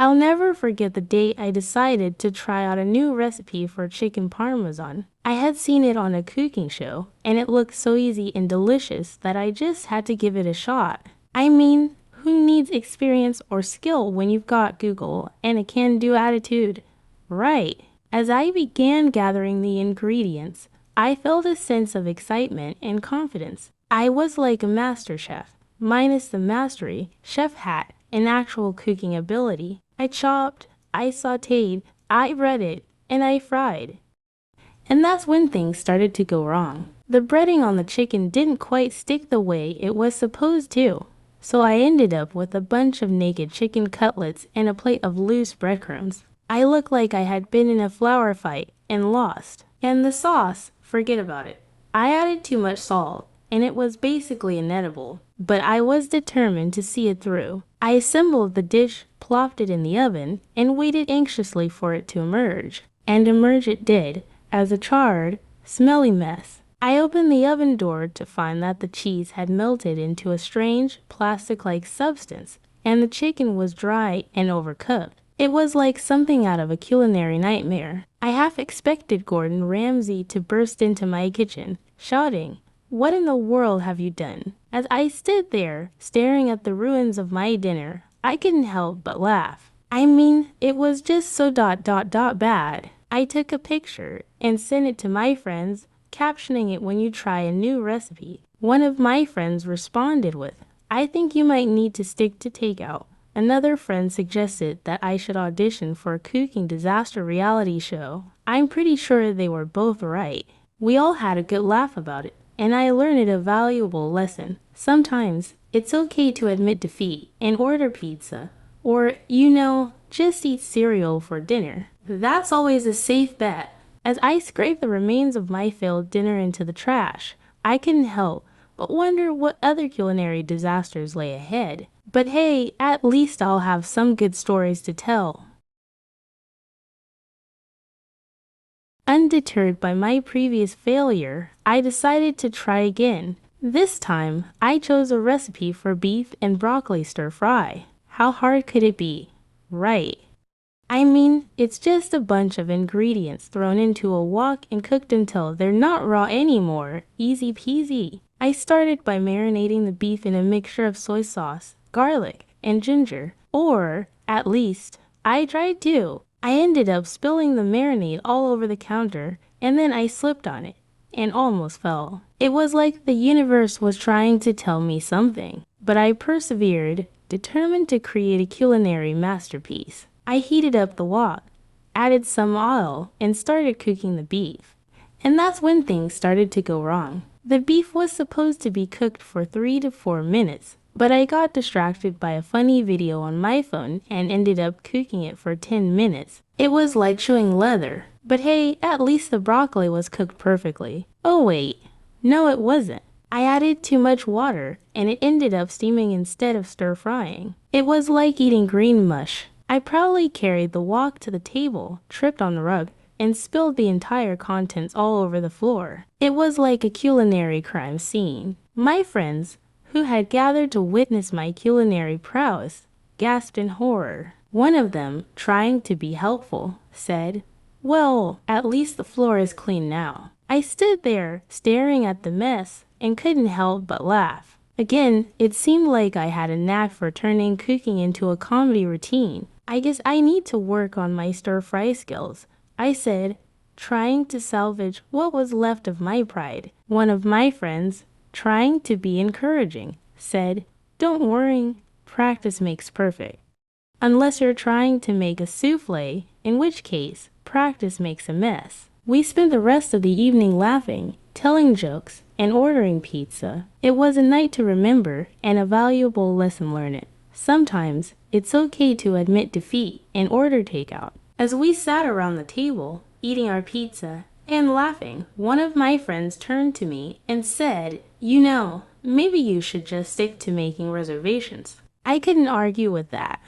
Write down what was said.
I'll never forget the day I decided to try out a new recipe for chicken parmesan. I had seen it on a cooking show, and it looked so easy and delicious that I just had to give it a shot. I mean, who needs experience or skill when you've got Google and a can-do attitude? Right. As I began gathering the ingredients, I felt a sense of excitement and confidence. I was like a master chef, minus the mastery, chef hat, and actual cooking ability. I chopped, I sautéed, I breaded, and I fried. And that's when things started to go wrong. The breading on the chicken didn't quite stick the way it was supposed to. So I ended up with a bunch of naked chicken cutlets and a plate of loose breadcrumbs. I looked like I had been in a flour fight and lost. And the sauce, forget about it. I added too much salt, and it was basically inedible. But I was determined to see it through. I assembled the dish, plopped it in the oven, and waited anxiously for it to emerge. And emerge it did, as a charred, smelly mess. I opened the oven door to find that the cheese had melted into a strange, plastic-like substance, and the chicken was dry and overcooked. It was like something out of a culinary nightmare. I half expected Gordon Ramsay to burst into my kitchen, shouting, "What in the world have you done?" As I stood there, staring at the ruins of my dinner, I couldn't help but laugh. I mean, it was just so bad. I took a picture and sent it to my friends, captioning it when you try a new recipe. One of my friends responded with, "I think you might need to stick to takeout." Another friend suggested that I should audition for a cooking disaster reality show. I'm pretty sure they were both right. We all had a good laugh about it, and I learned a valuable lesson. Sometimes it's okay to admit defeat and order pizza, or, just eat cereal for dinner. That's always a safe bet. As I scraped the remains of my failed dinner into the trash, I couldn't help but wonder what other culinary disasters lay ahead. But hey, at least I'll have some good stories to tell. Undeterred by my previous failure, I decided to try again. This time, I chose a recipe for beef and broccoli stir-fry. How hard could it be? Right. I mean, it's just a bunch of ingredients thrown into a wok and cooked until they're not raw anymore. Easy peasy. I started by marinating the beef in a mixture of soy sauce, garlic, and ginger. Or, at least, I tried to. I ended up spilling the marinade all over the counter, and then I slipped on it and almost fell. It was like the universe was trying to tell me something, but I persevered, determined to create a culinary masterpiece. I heated up the wok, added some oil, and started cooking the beef. And that's when things started to go wrong. The beef was supposed to be cooked for 3 to 4 minutes, but I got distracted by a funny video on my phone and ended up cooking it for 10 minutes. It was like chewing leather. But hey, at least the broccoli was cooked perfectly. Oh wait, no it wasn't. I added too much water, and it ended up steaming instead of stir-frying. It was like eating green mush. I proudly carried the wok to the table, tripped on the rug, and spilled the entire contents all over the floor. It was like a culinary crime scene. My friends, who had gathered to witness my culinary prowess, gasped in horror. One of them, trying to be helpful, said, "Well, at least the floor is clean now." I stood there, staring at the mess, and couldn't help but laugh. Again, it seemed like I had a knack for turning cooking into a comedy routine. I guess I need to work on my stir-fry skills, I said, trying to salvage what was left of my pride. One of my friends, trying to be encouraging, said, "Don't worry, practice makes perfect. Unless you're trying to make a souffle, in which case, practice makes a mess." We spent the rest of the evening laughing, telling jokes, and ordering pizza. It was a night to remember and a valuable lesson learned. Sometimes, it's okay to admit defeat and order takeout. As we sat around the table, eating our pizza and laughing, one of my friends turned to me and said, "Maybe you should just stick to making reservations." I couldn't argue with that.